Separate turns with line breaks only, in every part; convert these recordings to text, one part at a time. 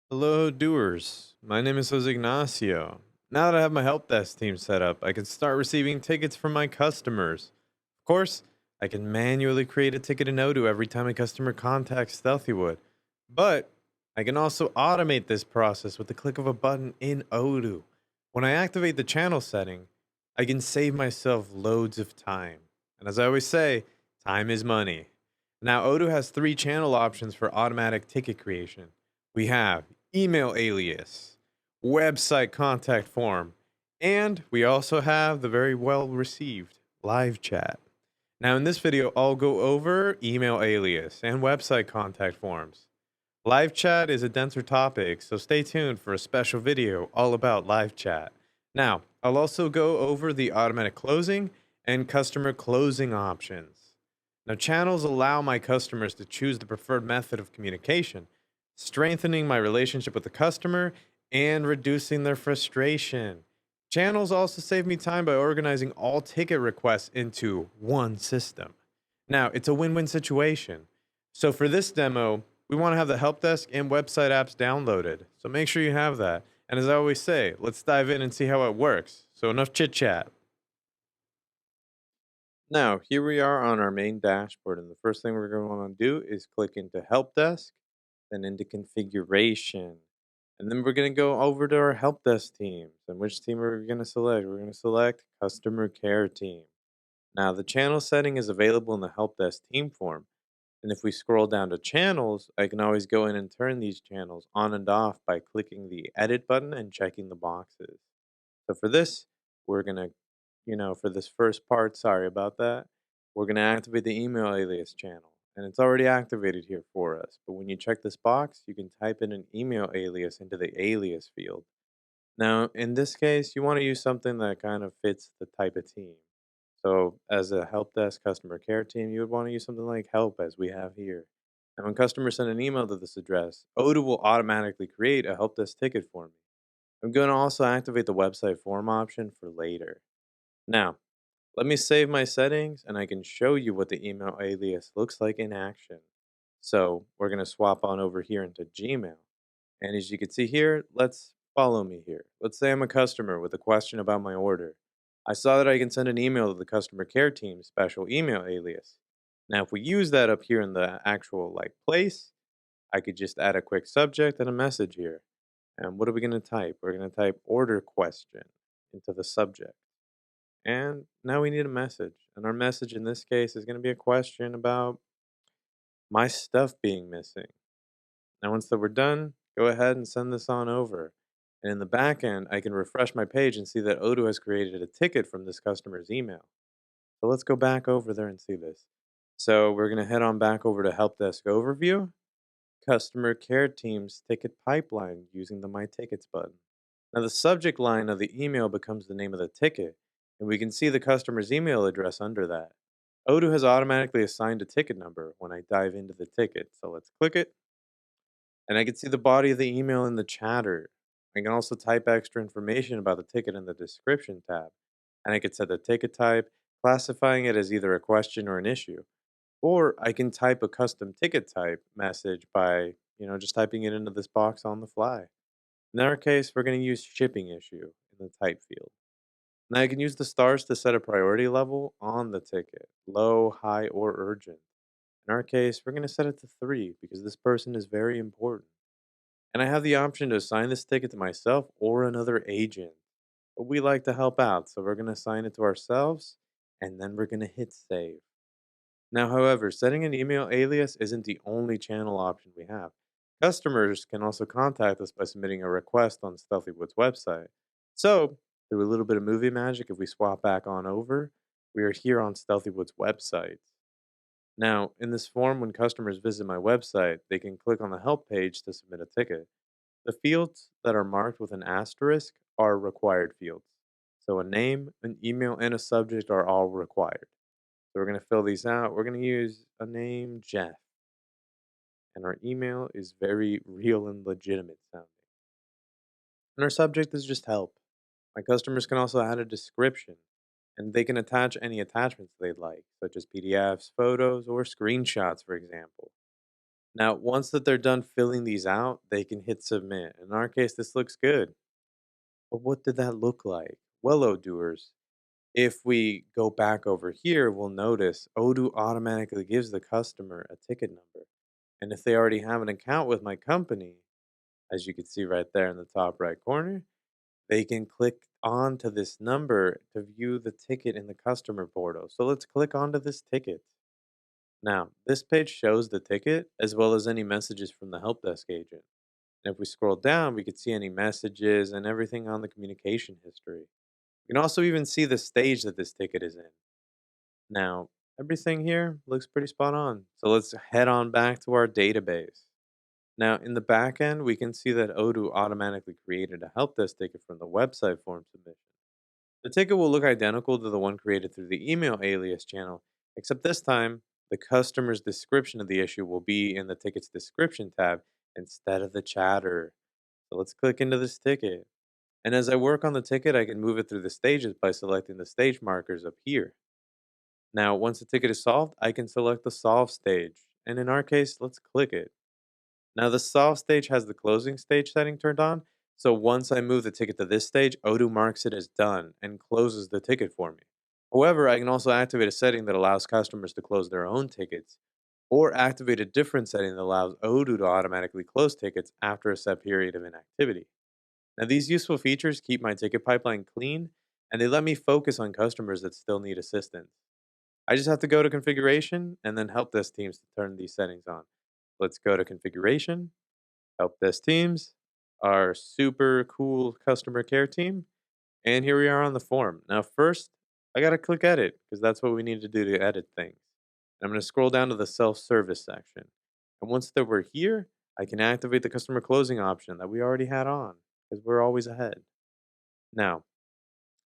Hello, doers. My name is Jose Ignacio. Now that I have my help desk team set up, I can start receiving tickets from my customers. Of course, I can manually create a ticket in Odoo every time a customer contacts Stealthywood, but I can also automate this process with the click of a button in Odoo. When I activate the channel setting, I can save myself loads of time. And as I always say, time is money. Now, Odoo has three channel options for automatic ticket creation. We have email alias, website contact form, and we also have the very well received live chat. Now, in this video, I'll go over email alias and website contact forms. Live chat is a denser topic, so stay tuned for a special video all about live chat. Now, I'll also go over the automatic closing and customer closing options. Now, channels allow my customers to choose the preferred method of communication, strengthening my relationship with the customer and reducing their frustration. Channels also save me time by organizing all ticket requests into one system. Now, it's a win win situation. So, for this demo, we want to have the help desk and website apps downloaded. So, make sure you have that. And as I always say, let's dive in and see how it works. So, enough chit chat. Now, here we are on our main dashboard, and the first thing we're going to want to do is click into Help Desk, then into Configuration. And then we're going to go over to our Help Desk teams. And which team are we going to select? We're going to select Customer Care Team. Now, the channel setting is available in the Help Desk team form. And if we scroll down to channels, I can always go in and turn these channels on and off by clicking the Edit button and checking the boxes. So for this, we're going to for this first part, sorry about that, we're going to activate the email alias channel. And it's already activated here for us. But when you check this box, you can type in an email alias into the alias field. Now, in this case, you want to use something that kind of fits the type of team. So, as a help desk customer care team, you would want to use something like help, as we have here. And when customers send an email to this address, Odoo will automatically create a help desk ticket for me. I'm going to also activate the website form option for later. Now, let me save my settings and I can show you what the email alias looks like in action. So we're going to swap on over here into Gmail. And as you can see here, let's follow me here. Let's say I'm a customer with a question about my order. I saw that I can send an email to the customer care team special email alias. Now, if we use that up here in the actual place, I could just add a quick subject and a message here. And what are we going to type? We're going to type order question into the subject. And now we need a message. And our message in this case is going to be a question about my stuff being missing. Now, once that we're done, go ahead and send this on over. And in the back end, I can refresh my page and see that Odoo has created a ticket from this customer's email. So let's go back over there and see this. So we're going to head on back over to Help Desk Overview, Customer Care Team's Ticket Pipeline using the My Tickets button. Now, the subject line of the email becomes the name of the ticket, and we can see the customer's email address under that. Odoo has automatically assigned a ticket number when I dive into the ticket. So let's click it, and I can see the body of the email in the chatter. I can also type extra information about the ticket in the description tab, and I can set the ticket type, classifying it as either a question or an issue. Or I can type a custom ticket type message by, just typing it into this box on the fly. In our case, we're going to use shipping issue in the type field. Now I can use the stars to set a priority level on the ticket, low, high, or urgent. In our case, we're going to set it to 3 because this person is very important. And I have the option to assign this ticket to myself or another agent. But we like to help out, so we're going to assign it to ourselves and then we're going to hit save. Now, however, setting an email alias isn't the only channel option we have. Customers can also contact us by submitting a request on Stealthywood's website. So, through a little bit of movie magic, if we swap back on over, we are here on Stealthywood's website. Now, in this form, when customers visit my website, they can click on the help page to submit a ticket. The fields that are marked with an asterisk are required fields. So, a name, an email, and a subject are all required. So we're going to fill these out. We're going to use a name, Jeff. And our email is very real and legitimate sounding. And our subject is just help. My customers can also add a description. And they can attach any attachments they'd like, such as PDFs, photos, or screenshots, for example. Now, once that they're done filling these out, they can hit submit. In our case, this looks good. But what did that look like? Well, Odooers, if we go back over here, we'll notice Odoo automatically gives the customer a ticket number. And if they already have an account with my company, as you can see right there in the top right corner, they can click onto this number to view the ticket in the customer portal. So let's click onto this ticket. Now, this page shows the ticket as well as any messages from the help desk agent. And if we scroll down, we could see any messages and everything on the communication history. We can also even see the stage that this ticket is in. Now, everything here looks pretty spot on. So let's head on back to our database. Now, in the back end, we can see that Odoo automatically created a help desk ticket from the website form submission. The ticket will look identical to the one created through the email alias channel, except this time, the customer's description of the issue will be in the ticket's description tab instead of the chatter. So let's click into this ticket. And as I work on the ticket, I can move it through the stages by selecting the stage markers up here. Now, once the ticket is solved, I can select the solve stage. And in our case, let's click it. Now, the solve stage has the closing stage setting turned on. So once I move the ticket to this stage, Odoo marks it as done and closes the ticket for me. However, I can also activate a setting that allows customers to close their own tickets, or activate a different setting that allows Odoo to automatically close tickets after a set period of inactivity. Now, these useful features keep my ticket pipeline clean, and they let me focus on customers that still need assistance. I just have to go to configuration and then help desk teams to turn these settings on. Let's go to configuration, help desk teams, our super cool customer care team, and here we are on the form. Now, first, I got to click edit because that's what we need to do to edit things. I'm going to scroll down to the self service section. And once that we're here, I can activate the customer closing option that we already had on because we're always ahead. Now,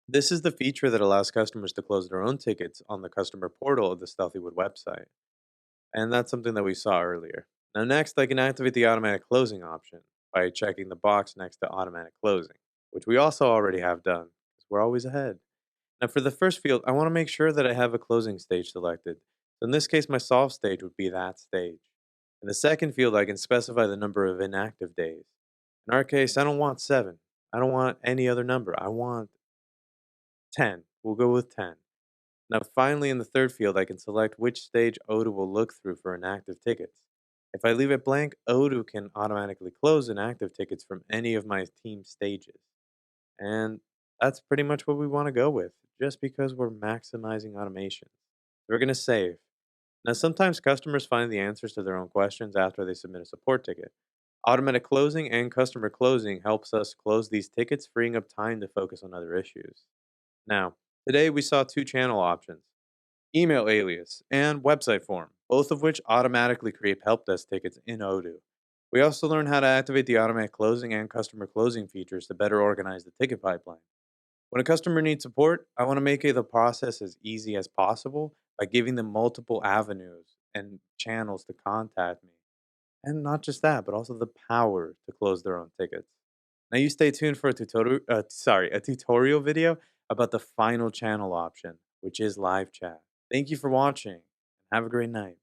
this is the feature that allows customers to close their own tickets on the customer portal of the Stealthywood website. And that's something that we saw earlier. Now, next, I can activate the automatic closing option by checking the box next to automatic closing, which we also already have done because we're always ahead. Now, for the first field, I want to make sure that I have a closing stage selected. So in this case, my solve stage would be that stage. In the second field, I can specify the number of inactive days. In our case, I don't want 7. I don't want any other number. I want 10. We'll go with 10. Now, finally, in the third field, I can select which stage Odoo will look through for inactive tickets. If I leave it blank, Odoo can automatically close inactive tickets from any of my team stages. And that's pretty much what we want to go with, just because we're maximizing automations. We're going to save. Now, sometimes customers find the answers to their own questions after they submit a support ticket. Automatic closing and customer closing helps us close these tickets, freeing up time to focus on other issues. Now, today we saw two channel options: email alias and website form, both of which automatically create help desk tickets in Odoo. We also learned how to activate the automatic closing and customer closing features to better organize the ticket pipeline. When a customer needs support, I want to make the process as easy as possible by giving them multiple avenues and channels to contact me. And not just that, but also the power to close their own tickets. Now you stay tuned for a tutorial video about the final channel option, which is live chat. Thank you for watching. Have a great night.